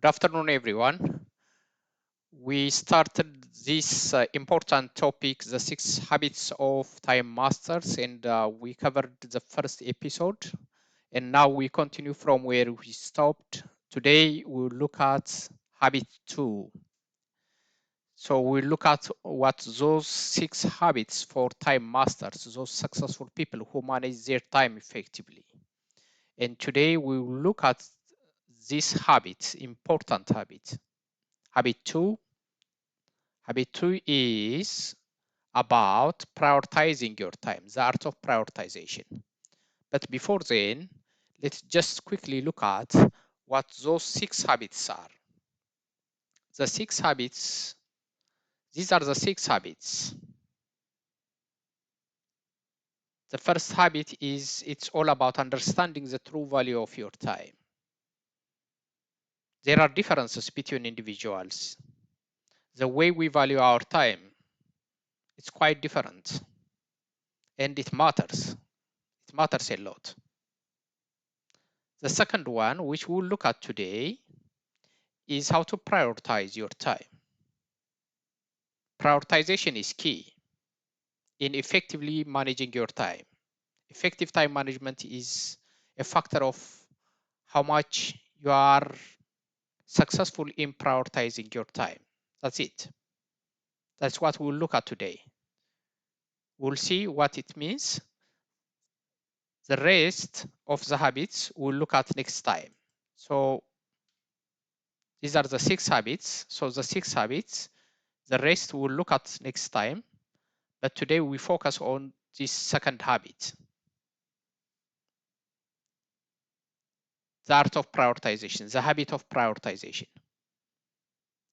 afternoon, everyone. We started this important topic, the 6 habits of time masters, and we covered the first episode. And now we continue from where we stopped. Today, we'll look at habit 2. So we'll look at what those 6 habits for time masters, those successful people who manage their time effectively. And today, we will look at this habit, important habit. Habit 2. Habit 2 is about prioritizing your time, the art of prioritization. But before then, let's just quickly look at what those 6 habits are. The 6 habits, these are the 6 habits. The first habit is it's all about understanding the true value of your time. There are differences between individuals. The way we value our time, it's quite different. And it matters. It matters a lot. The second one, which we'll look at today, is how to prioritize your time. Prioritization is key in effectively managing your time. Effective time management is a factor of how much you are successful in prioritizing your time. That's it. That's what we'll look at today. We'll see what it means. The rest of the habits we'll look at next time. So these are the 6 habits. So the 6 habits, the rest we'll look at next time. But today we focus on this second habit, the art of prioritization, the habit of prioritization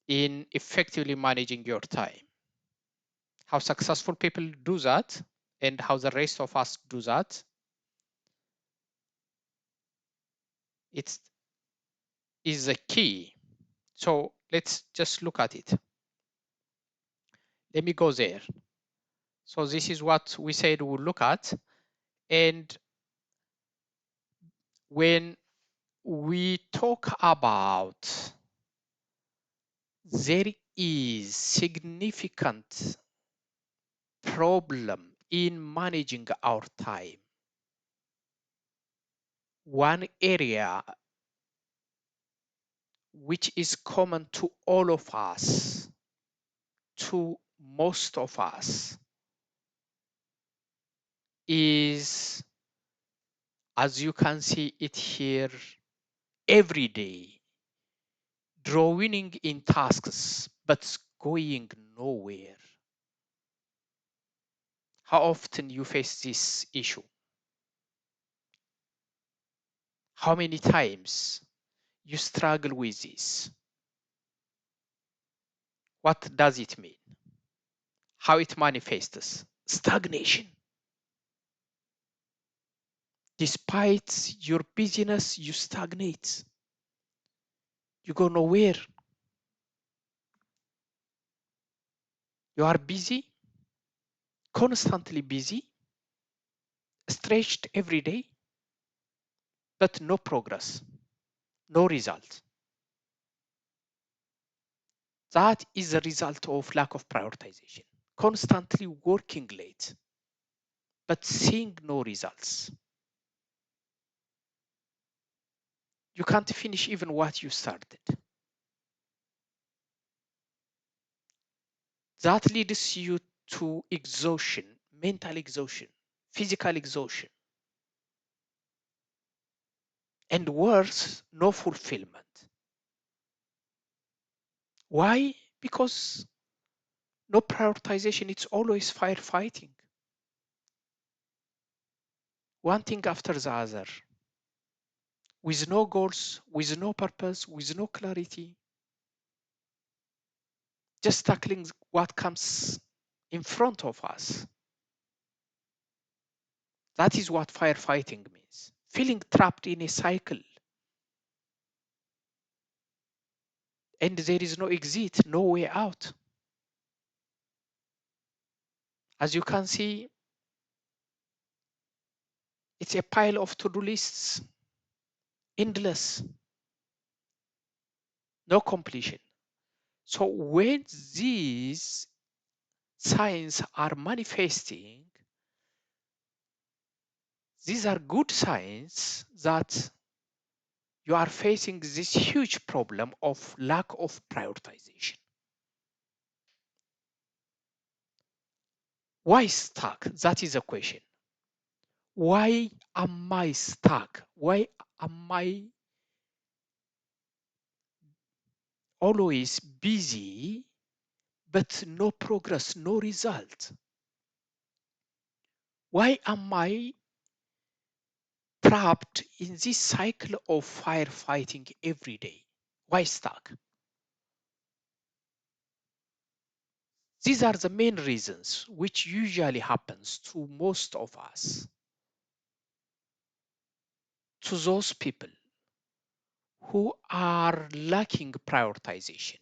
in effectively managing your time. How successful people do that and how the rest of us do that. It is the key. So let's just look at it. Let me go there. So this is what we said we'll look at. And when we talk about there is significant problem in managing our time. One area which is common to all of us, to most of us, is, as you can see it here, every day, drawing in tasks, but going nowhere. How often you face this issue? How many times you struggle with this? What does it mean? How it manifests? Stagnation. Despite your busyness, you stagnate. You go nowhere. You are busy, constantly busy, stretched every day, but no progress, no result. That is a result of lack of prioritization. Constantly working late, but seeing no results. You can't finish even what you started. That leads you to exhaustion, mental exhaustion, physical exhaustion. And worse, no fulfillment. Why? Because no prioritization, it's always firefighting. One thing after the other. With no goals, with no purpose, with no clarity. Just tackling what comes in front of us. That is what firefighting means. Feeling trapped in a cycle. And there is no exit, no way out. As you can see, it's a pile of to-do lists, endless. no completion. So when these signs are manifesting, these are good signs that you are facing this huge problem of lack of prioritization. Why stuck? That is a question. Why am I stuck? Why am I always busy but no progress, no result? Why am I trapped in this cycle of firefighting every day? Why stuck? These are the main reasons which usually happens to most of us, to those people who are lacking prioritization,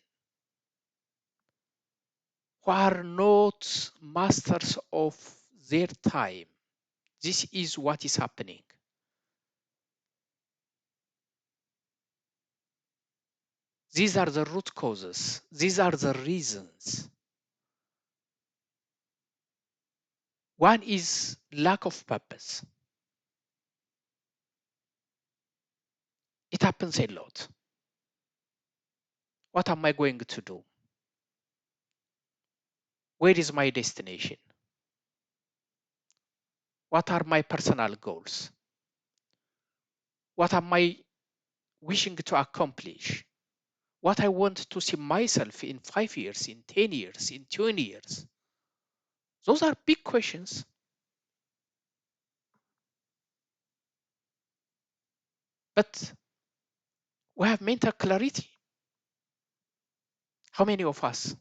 who are not masters of their time. This is what is happening. These are the root causes. These are the reasons. One is lack of purpose. It happens a lot. What am I going to do? Where is my destination? What are my personal goals? What am I wishing to accomplish? What I want to see myself in 5 years, in 10 years, in 20 years? Those are big questions. But we have mental clarity. How many of us?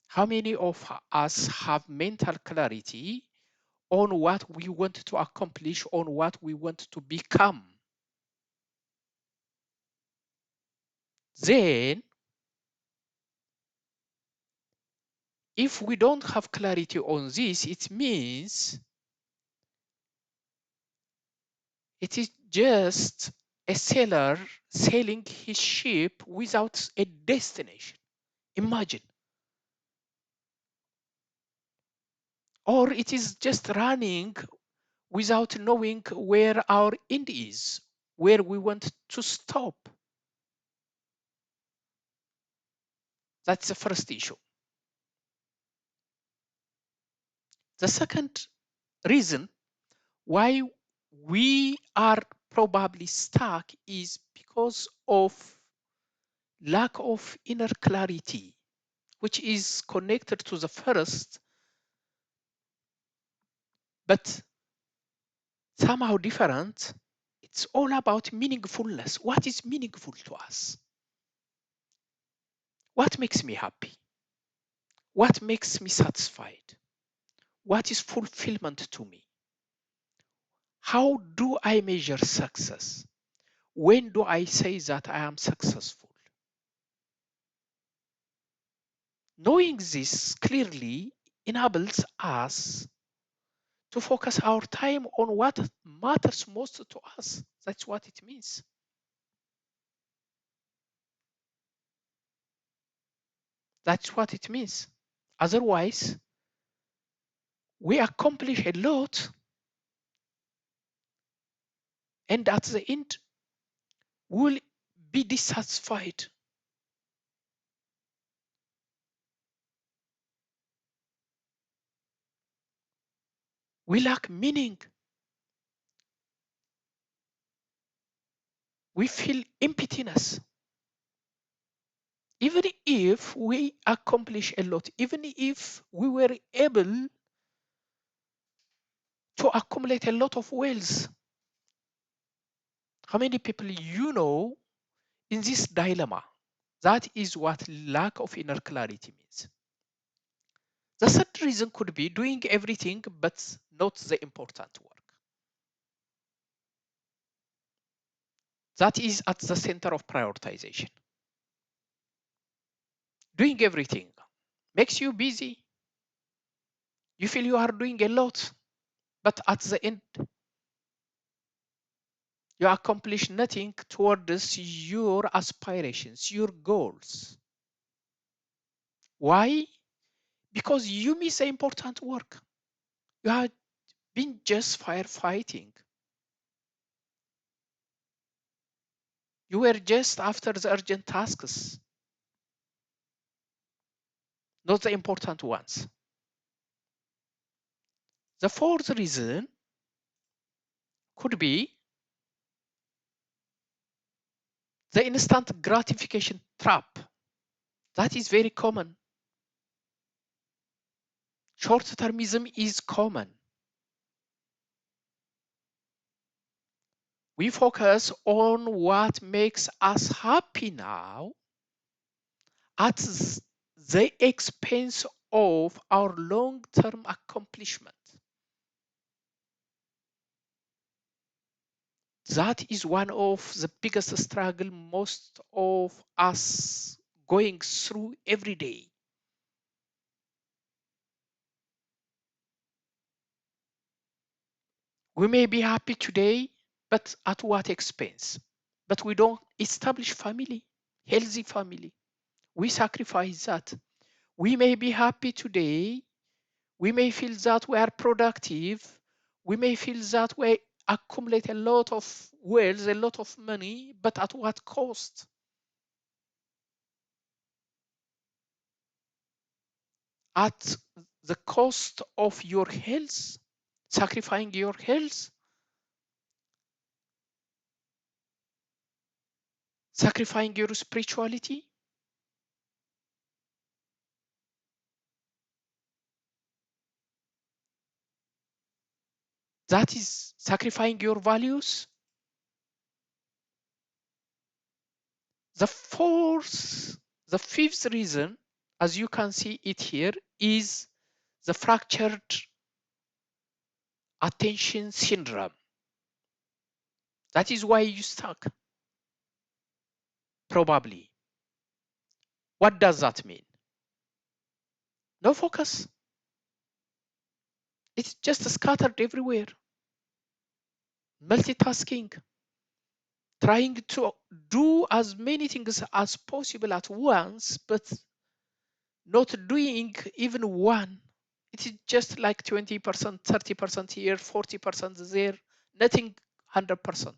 How many of us have mental clarity on what we want to accomplish, on what we want to become? Then, if we don't have clarity on this, it means it is just a seller selling his ship without a destination. Imagine. Or it is just running without knowing where our end is, where we want to stop. That's the first issue. The second reason why we are probably stuck is because of lack of inner clarity, which is connected to the first, but somehow different. It's all about meaningfulness. What is meaningful to us? What makes me happy? What makes me satisfied? What is fulfillment to me? How do I measure success? When do I say that I am successful? Knowing this clearly enables us to focus our time on what matters most to us. That's what it means. That's what it means. Otherwise, we accomplish a lot, and at the end, we'll be dissatisfied. We lack meaning. We feel emptiness. Even if we accomplish a lot, even if we were able to accumulate a lot of wealth, how many people you know in this dilemma? That is what lack of inner clarity means. The third reason could be doing everything but not the important work. That is at the center of prioritization. Doing everything makes you busy. You feel you are doing a lot, but at the end, You accomplish nothing towards your aspirations, your goals. Why? Because you miss the important work. You have been just firefighting. You were just after the urgent tasks, not the important ones. The fourth reason could be the instant gratification trap. That is very common. Short-termism is common. We focus on what makes us happy now at the expense of our long-term accomplishment. That is one of the biggest struggle most of us going through every day. We may be happy today, but at what expense? But we don't establish family, healthy family. We sacrifice that. We may be happy today. We may feel that we are productive. We may feel that we accumulate a lot of wealth, a lot of money, but at what cost? At the cost of your health, sacrificing your health, sacrificing your spirituality. That is sacrificing your values. The fourth, the fifth reason, as you can see it here, is the fractured attention syndrome. That is why you stuck, probably. What does that mean? No focus. It's just scattered everywhere. Multitasking, trying to do as many things as possible at once, but not doing even one. It is just like 20%, 30% here, 40% there, nothing 100%,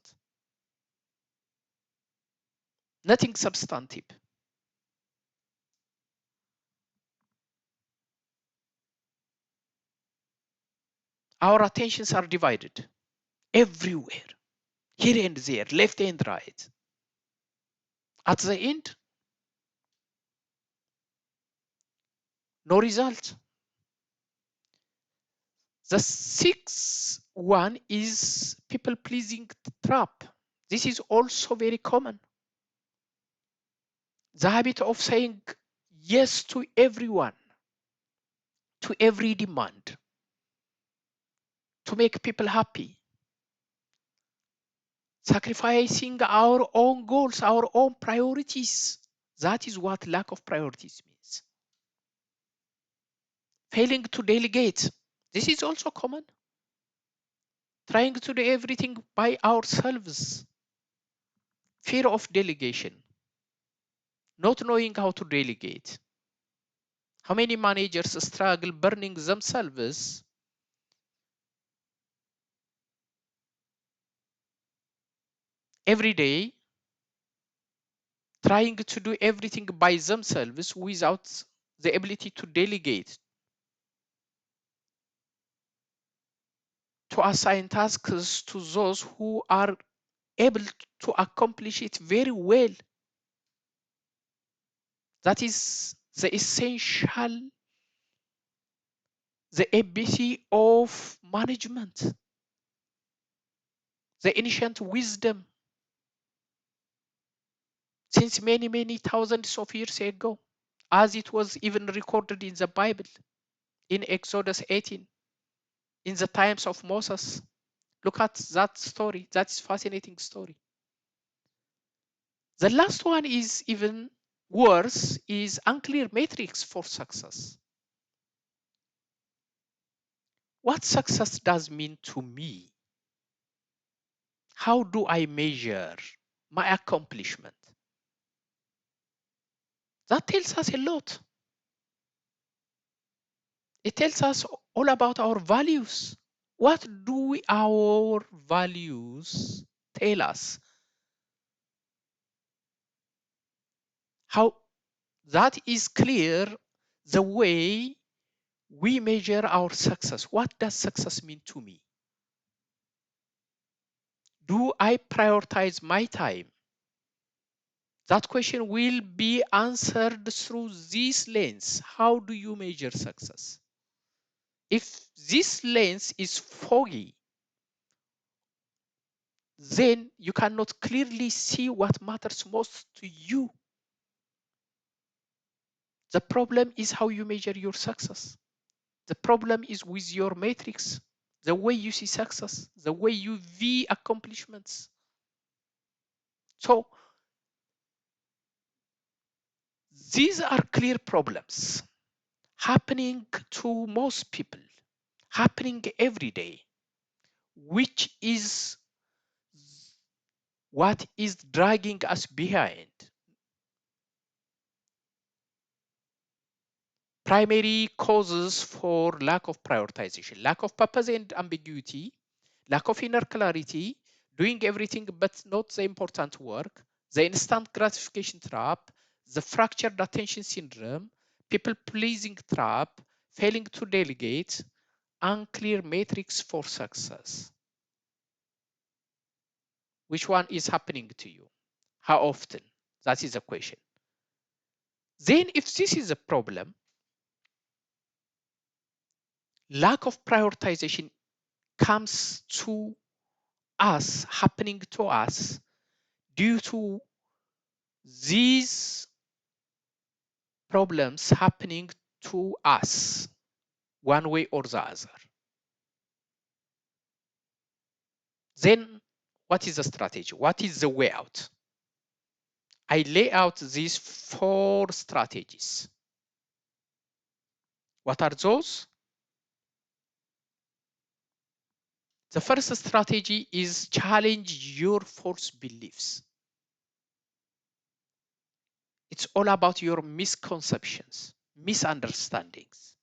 nothing substantive. Our attentions are divided everywhere, here and there, left and right. At the end, no result. The sixth one is people pleasing trap. This is also very common. The habit of saying yes to everyone, to every demand, to make people happy, sacrificing our own goals, our own priorities. That is what lack of priorities means. Failing to delegate. This is also common. Trying to do everything by ourselves. Fear of delegation. Not knowing how to delegate. How many managers struggle burning themselves every day, trying to do everything by themselves without the ability to delegate, to assign tasks to those who are able to accomplish it very well. That is the essential, the ABC of management, the ancient wisdom since many, many thousands of years ago, as it was even recorded in the Bible, in Exodus 18, in the times of Moses. Look at that story. That's fascinating story. The last one is even worse, is unclear metrics for success. What success does mean to me? How do I measure my accomplishment? That tells us a lot. It tells us all about our values. What do our values tell us? How that is clear the way we measure our success. What does success mean to me? Do I prioritize my time? That question will be answered through this lens. How do you measure success? If this lens is foggy, then you cannot clearly see what matters most to you. The problem is how you measure your success. The problem is with your matrix, the way you see success, the way you view accomplishments. So these are clear problems happening to most people, happening every day, which is what is dragging us behind. Primary causes for lack of prioritization, lack of purpose and ambiguity, lack of inner clarity, doing everything but not the important work, the instant gratification trap, the fractured attention syndrome, people pleasing trap, failing to delegate, unclear matrix for success. Which one is happening to you? How often? That is the question. Then if this is a problem, lack of prioritization comes to us, happening to us due to these problems happening to us one way or the other. Then what is the strategy? What is the way out? I lay out these 4 strategies. What are those? The first strategy is challenge your false beliefs. It's all about your misconceptions, misunderstandings.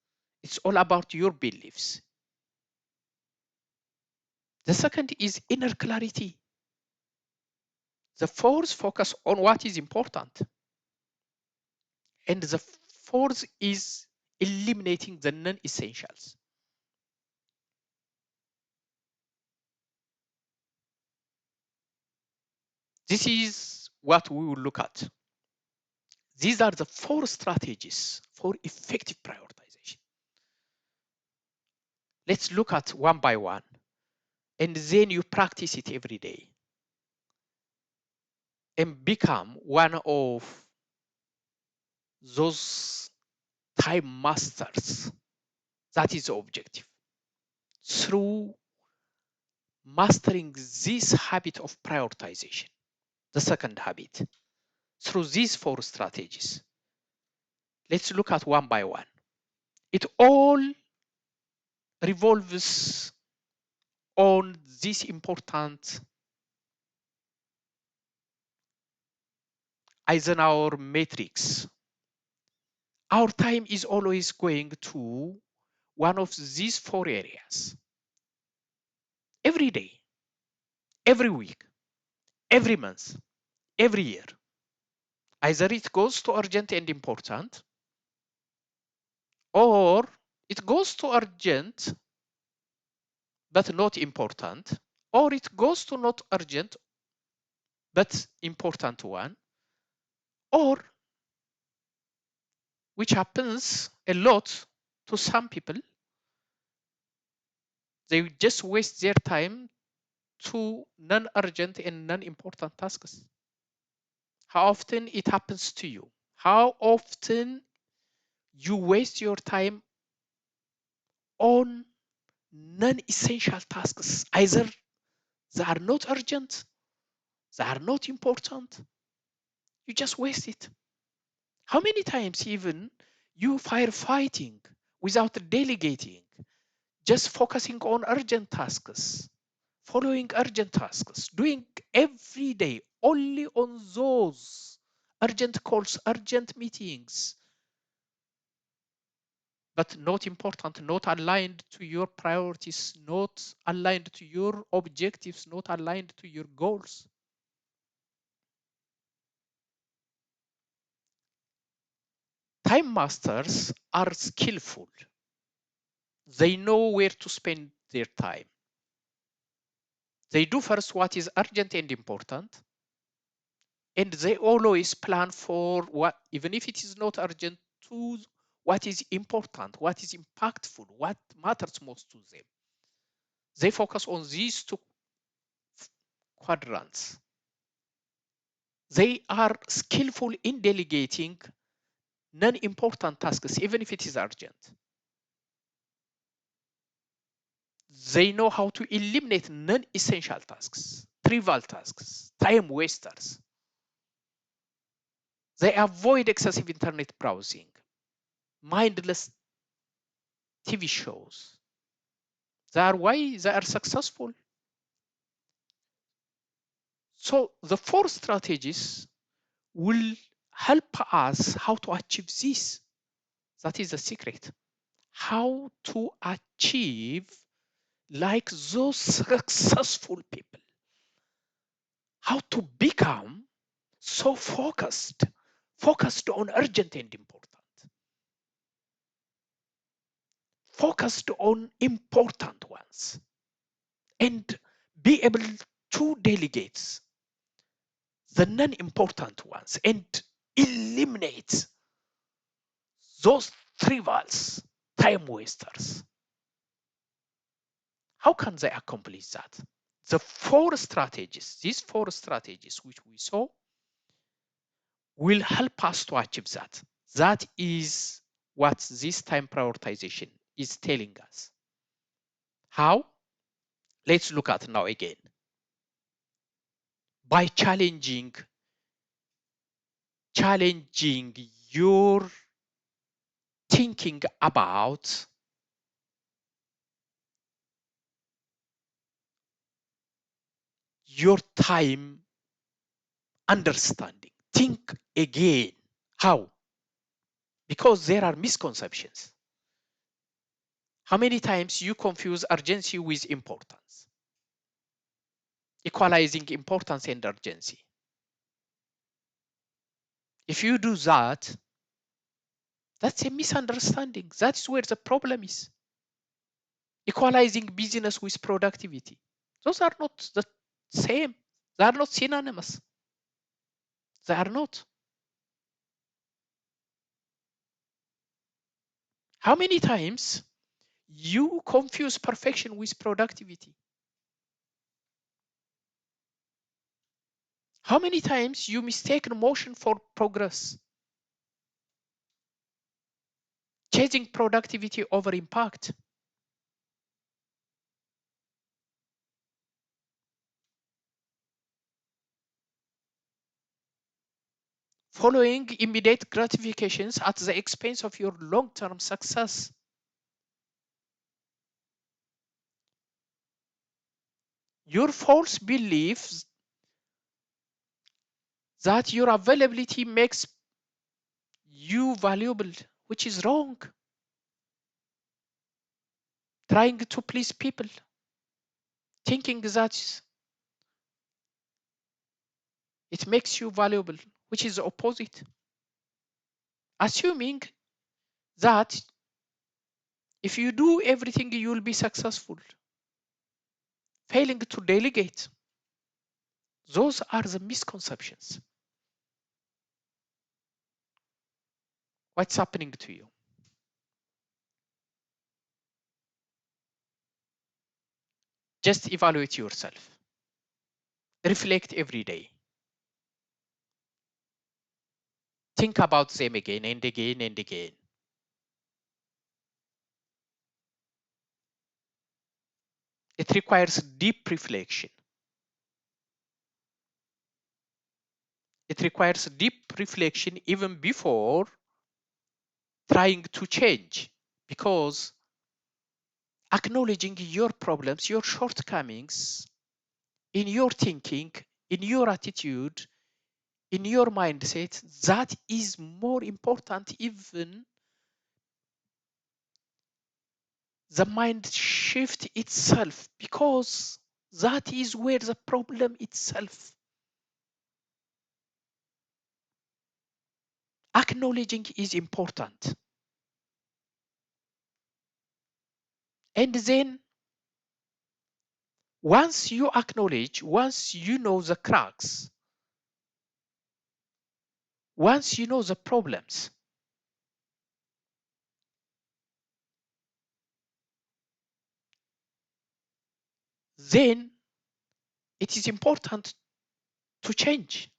It's all about your beliefs. The second is inner clarity. The fourth focus on what is important. And the fourth is eliminating the non-essentials. This is what we will look at. These are the 4 strategies for effective prioritization. Let's look at one by one. And then you practice it every day and become one of those time masters. That is the objective. Through mastering this habit of prioritization, the second habit, through these 4 strategies. Let's look at one by one. It all revolves on this important Eisenhower matrix. Our time is always going to one of these 4 areas. Every day, every week, every month, every year. Either it goes to urgent and important, or it goes to urgent but not important, or it goes to not urgent but important one, or which happens a lot to some people, they just waste their time to non-urgent and non-important tasks. How often it happens to you? How often you waste your time on non-essential tasks? Either they are not urgent, they are not important, you just waste it. How many times even you firefighting without delegating, just focusing on urgent tasks, following urgent tasks, doing every day only on those urgent calls, urgent meetings, but not important, not aligned to your priorities, not aligned to your objectives, not aligned to your goals. Time masters are skillful. They know where to spend their time. They do first what is urgent and important, and they always plan for what, even if it is not urgent, to what is important, what is impactful, what matters most to them. They focus on these two quadrants. They are skillful in delegating non-important tasks, even if it is urgent. They know how to eliminate non-essential tasks, trivial tasks, time wasters. They avoid excessive internet browsing, mindless TV shows. They are why they are successful. So the four strategies will help us how to achieve this. That is the secret. How to achieve like those successful people. How to become so focused on urgent and important, focused on important ones, and be able to delegate the non-important ones and eliminate those trivials, time wasters. How can they accomplish that? These four strategies which we saw will help us to achieve that. That is what this time prioritization is telling us. How? Let's look at now again. By challenging your thinking about your time understanding. Think again. How? Because there are misconceptions. How many times you confuse urgency with importance? Equalizing importance and urgency. If you do that, that's a misunderstanding. That's where the problem is. Equalizing business with productivity. Those are not the same. They are not synonymous. They are not. How many times you confuse perfection with productivity? How many times you mistake motion for progress? Chasing productivity over impact. Following immediate gratifications at the expense of your long-term success. Your false beliefs that your availability makes you valuable, which is wrong. Trying to please people, thinking that it makes you valuable, which is the opposite. Assuming that if you do everything, you will be successful. Failing to delegate. Those are the misconceptions. What's happening to you? Just evaluate yourself. Reflect every day. Think about them again and again and again. It requires deep reflection. It requires deep reflection even before trying to change, because acknowledging your problems, your shortcomings, in your thinking, in your attitude, in your mindset, that is more important even the mind shift itself, because that is where the problem itself. Acknowledging is important. And then once you acknowledge, once you know the cracks, once you know the problems, then it is important to change.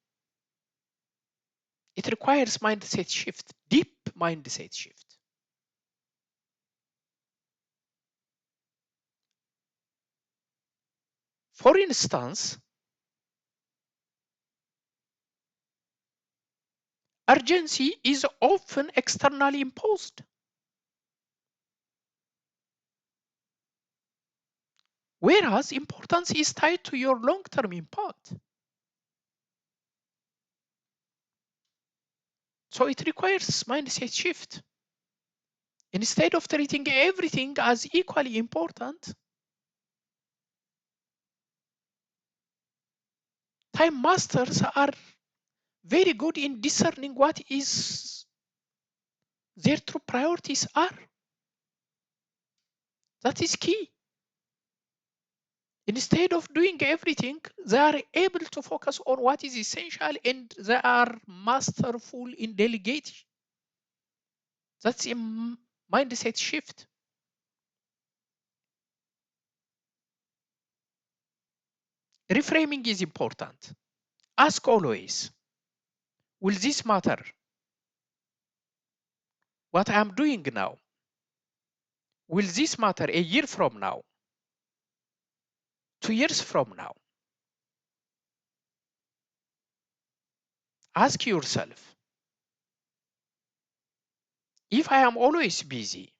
It requires mindset shift, deep mindset shift. For instance, urgency is often externally imposed, whereas importance is tied to your long-term impact. So it requires mindset shift. Instead of treating everything as equally important, time masters are very good in discerning what is their true priorities are. That is key. Instead of doing everything, they are able to focus on what is essential, and they are masterful in delegating. That's a mindset shift. Reframing is important. Ask always, will this matter? What I am doing now? Will this matter a year from now? 2 years from now? Ask yourself, if I am always busy,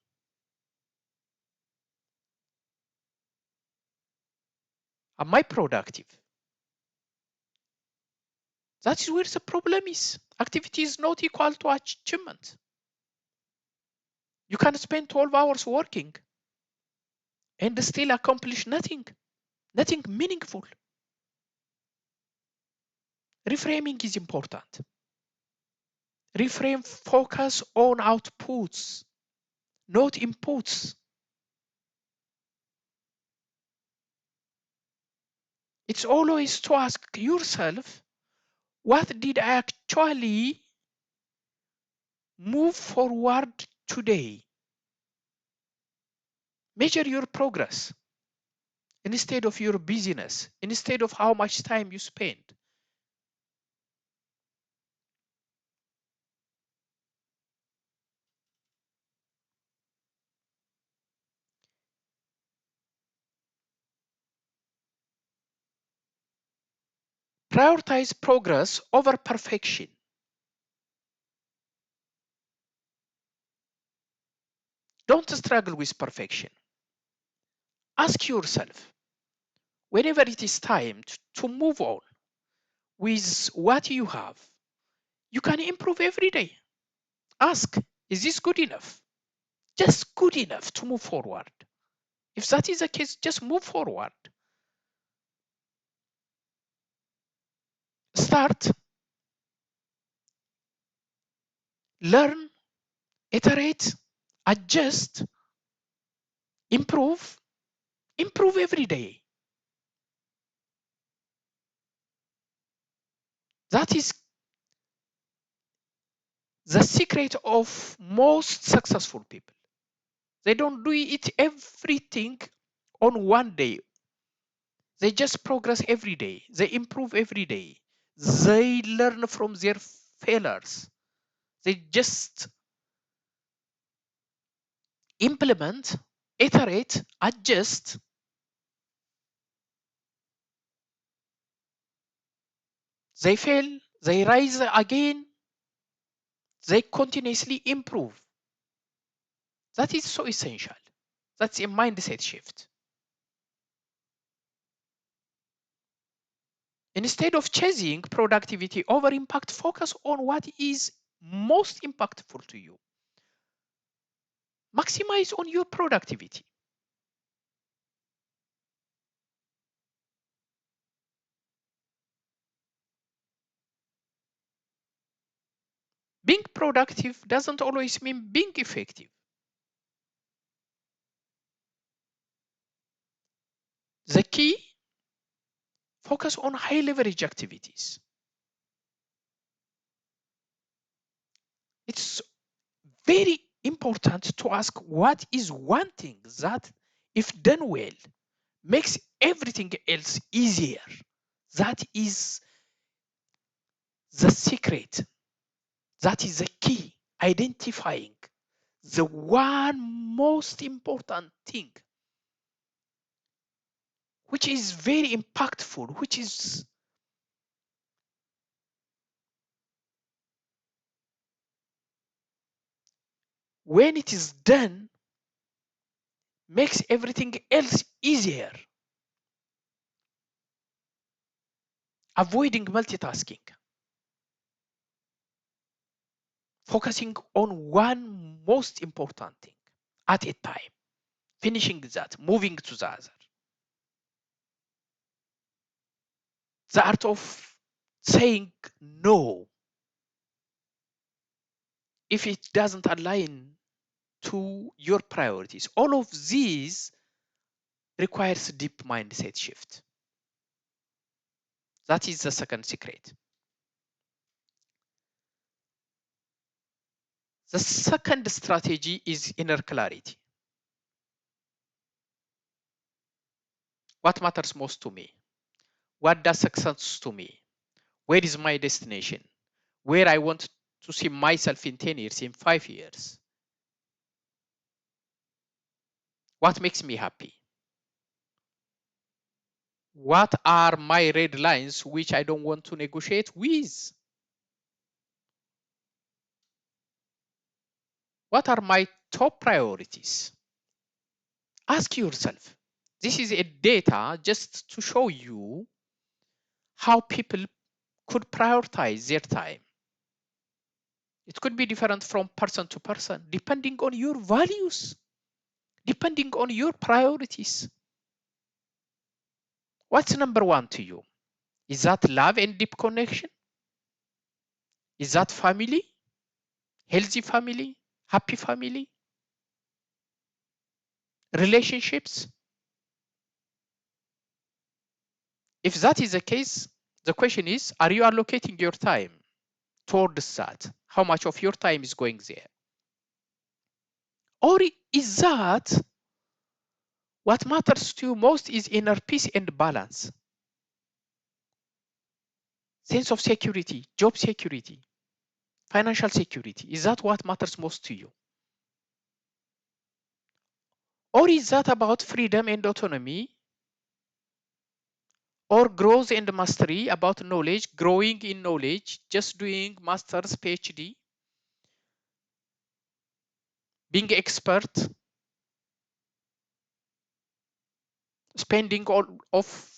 am I productive? That is where the problem is. Activity is not equal to achievement. You can spend 12 hours working and still accomplish nothing, nothing meaningful. Reframing is important. Reframe focus on outputs, not inputs. It's always to ask yourself, what did I actually move forward today? Measure your progress instead of your busyness, instead of how much time you spend. Prioritize progress over perfection. Don't struggle with perfection. Ask yourself, whenever it is time to move on with what you have, you can improve every day. Ask, is this good enough? Just good enough to move forward. If that is the case, just move forward. Start, learn, iterate, adjust, improve, improve every day. That is the secret of most successful people. They don't do it everything on one day. They just progress every day. They improve every day. They learn from their failures. They just implement, iterate, adjust. They fail, they rise again, they continuously improve. That is so essential. That's a mindset shift. Instead of chasing productivity over impact, focus on what is most impactful to you. Maximize on your productivity. Being productive doesn't always mean being effective. The key, focus on high leverage activities. It's very important to ask what is one thing that, if done well, makes everything else easier. That is the secret. That is the key. Identifying the one most important thing, which is very impactful, which is when it is done, makes everything else easier. Avoiding multitasking. Focusing on one most important thing at a time. Finishing that, moving to the other. The art of saying no if it doesn't align to your priorities. All of these requires a deep mindset shift. That is the second secret. The second strategy is inner clarity. What matters most to me? What does success to me? Where is my destination? Where I want to see myself in 10 years, in 5 years? What makes me happy? What are my red lines which I don't want to negotiate with? What are my top priorities? Ask yourself. This is a data just to show you how people could prioritize their time. It could be different from person to person, depending on your values, depending on your priorities. What's number one to you? Is that love and deep connection? Is that family? Healthy family? Happy family? Relationships? If that is the case, the question is, are you allocating your time towards that? How much of your time is going there? Or is that what matters to you most is inner peace and balance? Sense of security, job security, financial security. Is that what matters most to you? Or is that about freedom and autonomy? Or growth and mastery, about knowledge, growing in knowledge, just doing master's, PhD, being expert, spending all of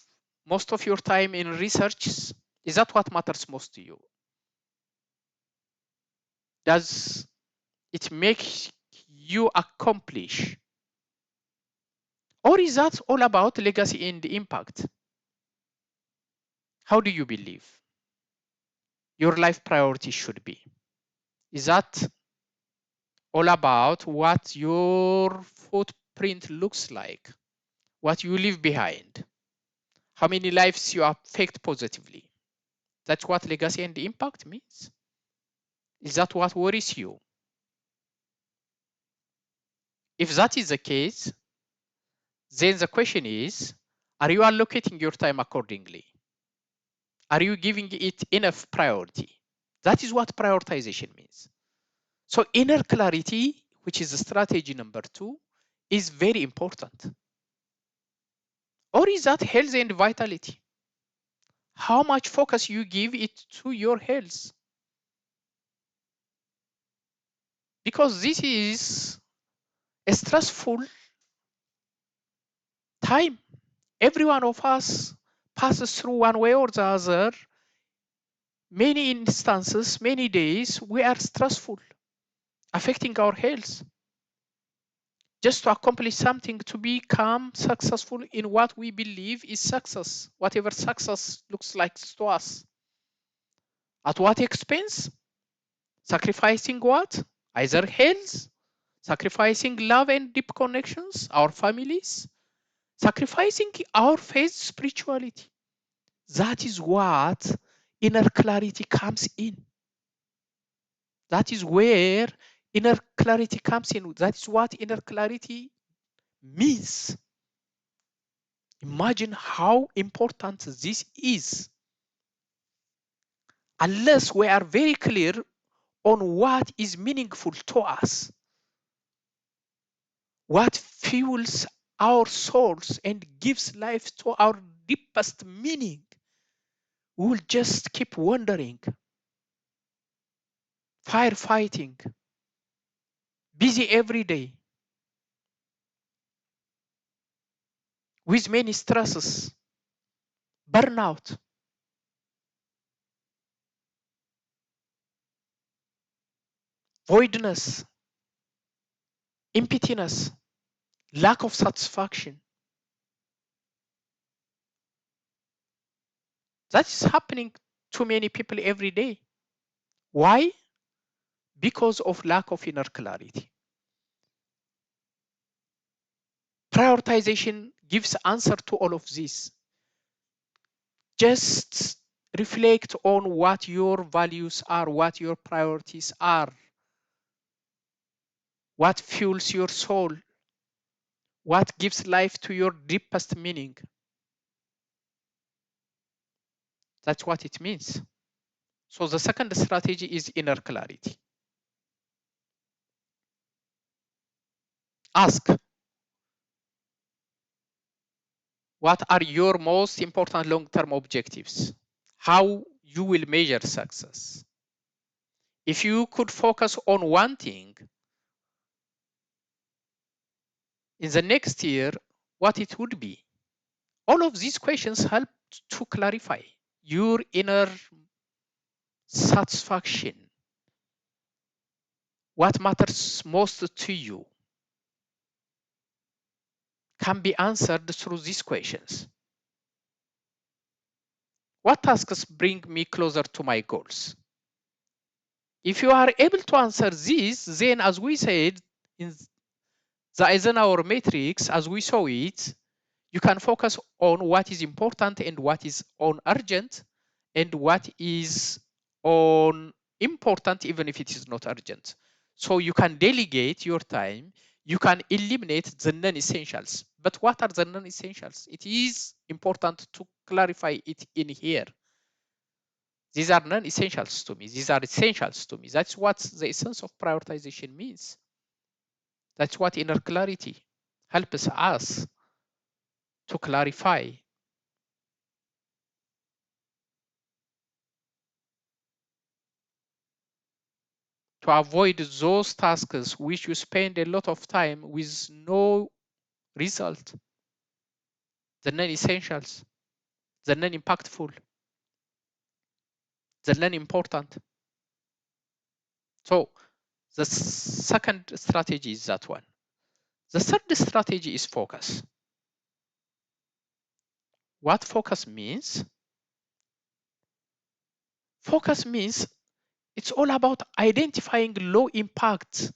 most of your time in research? Is that what matters most to you? Does it make you accomplish? Or is that all about legacy and impact? How do you believe your life priority should be? Is that all about what your footprint looks like, what you leave behind, how many lives you affect positively? That's what legacy and impact means. Is that what worries you? If that is the case, then the question is, are you allocating your time accordingly? Are you giving it enough priority? That is what prioritization means. So inner clarity, which is strategy number 2, is very important. Or is that health and vitality? How much focus you give it to your health? Because this is a stressful time. Every one of us passes through one way or the other, many instances, many days, we are stressful, affecting our health. Just to accomplish something, to become successful in what we believe is success, whatever success looks like to us. At what expense? Sacrificing what? Either health, sacrificing love and deep connections, our families, sacrificing our faith, spirituality. That is what inner clarity comes in. That is where inner clarity comes in. That is what inner clarity means. Imagine how important this is. Unless we are very clear on what is meaningful to us, what fuels our souls and gives life to our deepest meaning, we will just keep wandering, firefighting, busy every day with many stresses, burnout, voidness, emptiness, lack of satisfaction. That is happening to many people every day. Why? Because of lack of inner clarity. Prioritization gives answer to all of this. Just reflect on what your values are, what your priorities are, what fuels your soul, what gives life to your deepest meaning. That's what it means. So the second strategy is inner clarity. Ask, what are your most important long-term objectives? How you will measure success? If you could focus on one thing in the next year, what it would be? All of these questions help to clarify your inner satisfaction. What matters most to you can be answered through these questions. What tasks bring me closer to my goals? If you are able to answer these, then as we said in the Eisenhower matrix, as we saw it, you can focus on what is important and what is on urgent and what is on important even if it is not urgent. So you can delegate your time, you can eliminate the non-essentials. But what are the non-essentials? It is important to clarify it in here. These are non-essentials to me. These are essentials to me. That's what the essence of prioritization means. That's what inner clarity helps us to clarify. To avoid those tasks which you spend a lot of time with no result, the non-essentials, the non-impactful, the non-important. So the second strategy is that one. The third strategy is focus. What focus means? Focus means it's all about identifying low impact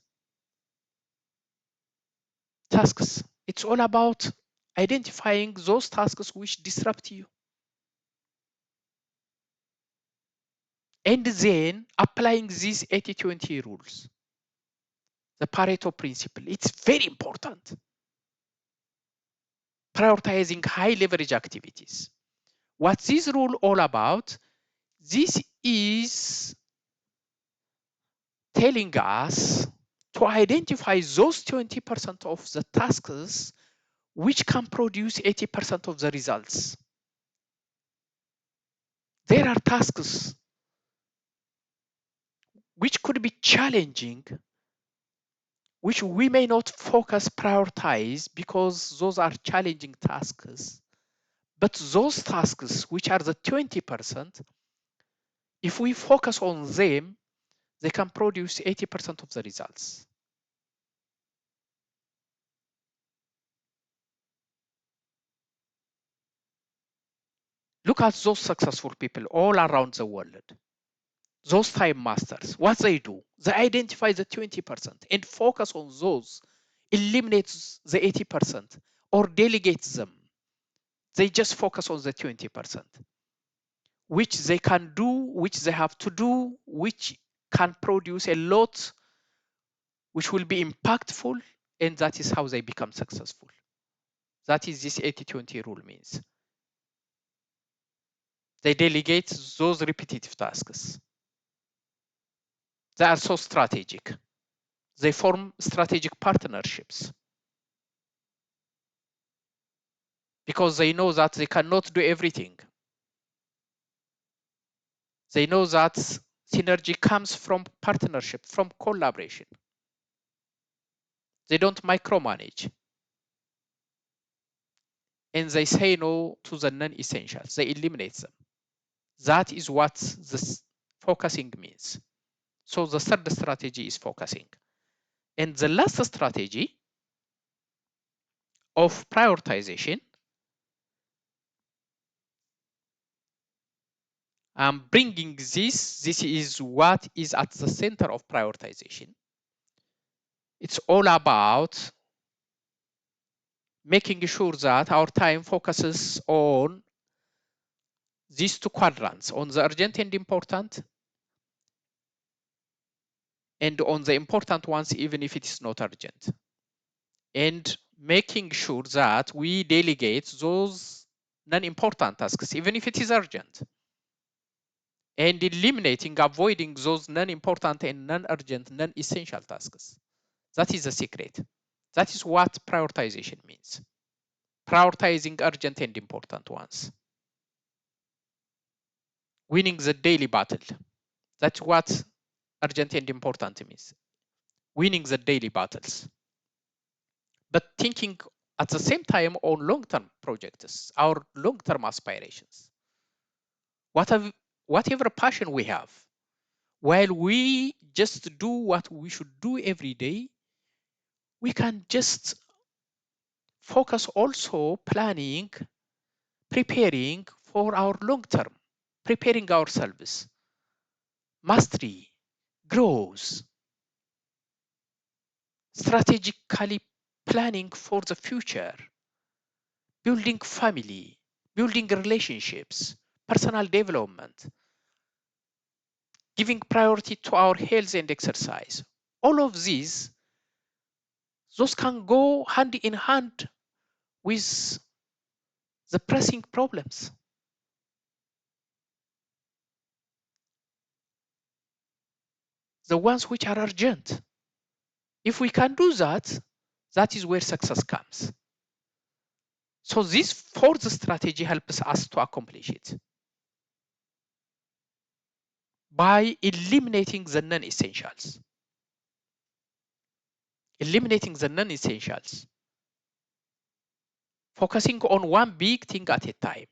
tasks. It's all about identifying those tasks which disrupt you. And then applying these 80-20 rules. The Pareto principle. It's very important. Prioritizing high leverage activities. What's this rule all about? This is telling us to identify those 20% of the tasks which can produce 80% of the results. There are tasks which could be challenging, which we may not focus prioritize because those are challenging tasks. But those tasks, which are the 20%, if we focus on them, they can produce 80% of the results. Look at those successful people all around the world. Those time masters, what they do, they identify the 20% and focus on those, eliminate the 80% or delegate them. They just focus on the 20%, which they can do, which they have to do, which can produce a lot, which will be impactful, and that is how they become successful. That is this 80-20 rule means. They delegate those repetitive tasks. They are so strategic. They form strategic partnerships because they know that they cannot do everything. They know that synergy comes from partnership, from collaboration. They don't micromanage. And they say no to the non-essentials. They eliminate them. That is what this focusing means. So the third strategy is focusing. And the last strategy of prioritization, I'm bringing this is what is at the center of prioritization. It's all about making sure that our time focuses on these two quadrants, on the urgent and important, and on the important ones, even if it is not urgent. And making sure that we delegate those non-important tasks, even if it is urgent. And eliminating, avoiding those non-important and non-urgent, non-essential tasks. That is the secret. That is what prioritization means. Prioritizing urgent and important ones. Winning the daily battle. That's what urgent and important means. Winning the daily battles. But thinking at the same time on long-term projects, our long-term aspirations. Whatever passion we have, while we just do what we should do every day, we can just focus also planning, preparing for our long term, preparing ourselves, mastery, growth, strategically planning for the future, building family, building relationships, personal development, giving priority to our health and exercise. All of these, those can go hand in hand with the pressing problems. The ones which are urgent. If we can do that, that is where success comes. So this fourth strategy helps us to accomplish it by eliminating the non-essentials. Eliminating the non-essentials. Focusing on one big thing at a time.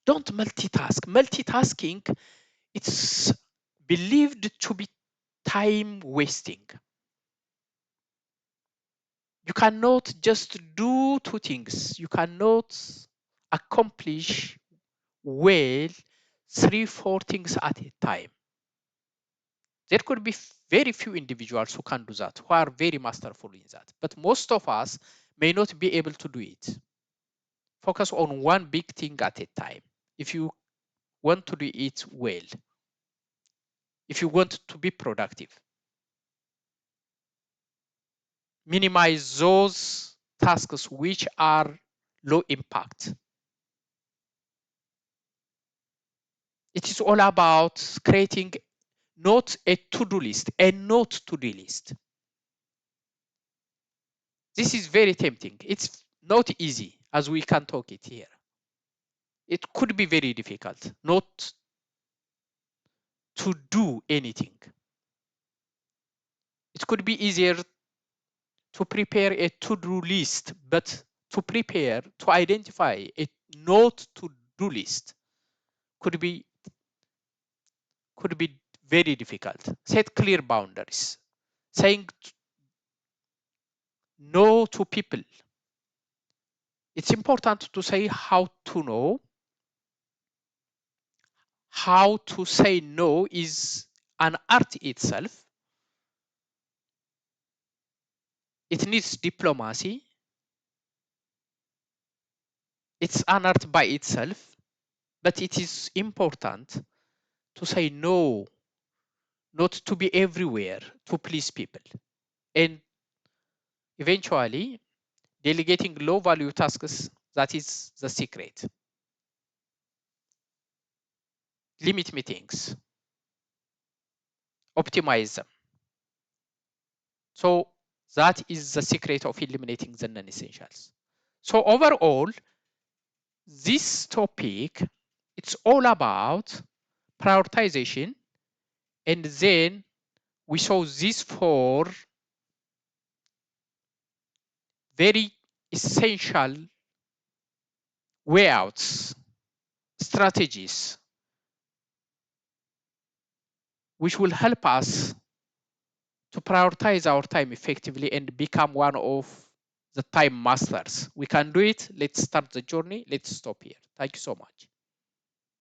Don't multitask. Multitasking, it's believed to be time wasting. You cannot just do two things. You cannot accomplish well 3-4 things at a time. There could be very few individuals who can do that, who are very masterful in that. But most of us may not be able to do it. Focus on one big thing at a time. If you want to do it well, if you want to be productive, minimize those tasks which are low impact. It is all about creating not a to-do list, a not to-do list. This is very tempting. It's not easy as we can talk it here. It could be very difficult not to do anything. It could be easier to prepare a to-do list, but to prepare, to identify a not to do list could be very difficult. Set clear boundaries. Saying no to people. It's important to say how to know. How to say no is an art itself. It needs diplomacy. It's an art by itself, but it is important to say no, not to be everywhere to please people. And eventually, delegating low value tasks, that is the secret. Limit meetings, optimize them. So that is the secret of eliminating the non-essentials. So overall, this topic, it's all about prioritization. And then we saw these four very essential way-outs, strategies, which will help us to prioritize our time effectively and become one of the time masters. We can do it. Let's start the journey. Let's stop here. Thank you so much.